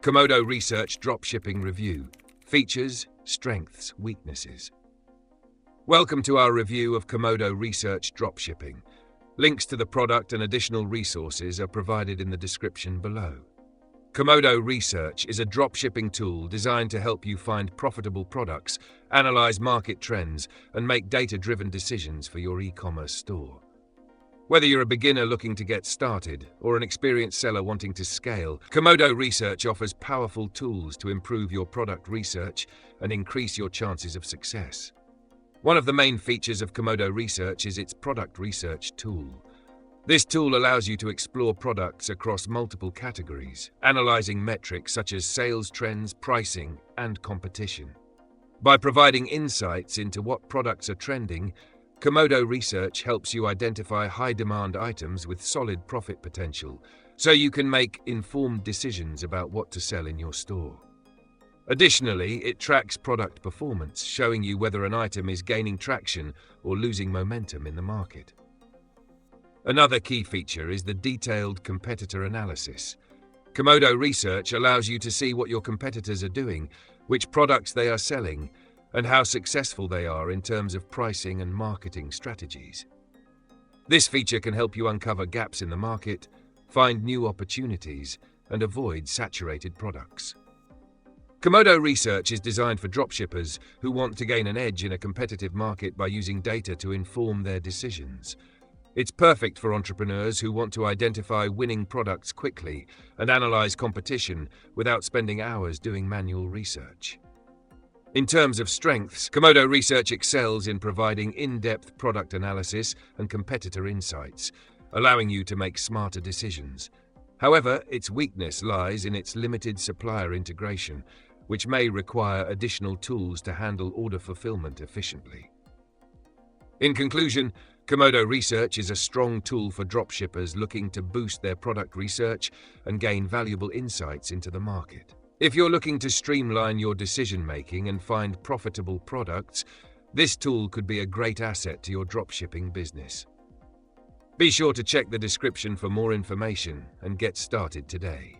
Komodo Research Dropshipping Review. Features, Strengths, Weaknesses. Welcome to our review of Komodo Research Dropshipping. Links to the product and additional resources are provided in the description below. Komodo Research is a dropshipping tool designed to help you find profitable products, analyze market trends, and make data-driven decisions for your e-commerce store. Whether you're a beginner looking to get started or an experienced seller wanting to scale, Komodo Research offers powerful tools to improve your product research and increase your chances of success. One of the main features of Komodo Research is its product research tool. This tool allows you to explore products across multiple categories, analyzing metrics such as sales trends, pricing, and competition. By providing insights into what products are trending, Komodo Research helps you identify high-demand items with solid profit potential, so you can make informed decisions about what to sell in your store. Additionally, it tracks product performance, showing you whether an item is gaining traction or losing momentum in the market. Another key feature is the detailed competitor analysis. Komodo Research allows you to see what your competitors are doing, which products they are selling, and how successful they are in terms of pricing and marketing strategies. This feature can help you uncover gaps in the market, find new opportunities, and avoid saturated products. Komodo Research is designed for dropshippers who want to gain an edge in a competitive market by using data to inform their decisions. It's perfect for entrepreneurs who want to identify winning products quickly and analyze competition without spending hours doing manual research. In terms of strengths, Komodo Research excels in providing in-depth product analysis and competitor insights, allowing you to make smarter decisions. However, its weakness lies in its limited supplier integration, which may require additional tools to handle order fulfillment efficiently. In conclusion, Komodo Research is a strong tool for dropshippers looking to boost their product research and gain valuable insights into the market. If you're looking to streamline your decision-making and find profitable products, this tool could be a great asset to your dropshipping business. Be sure to check the description for more information and get started today.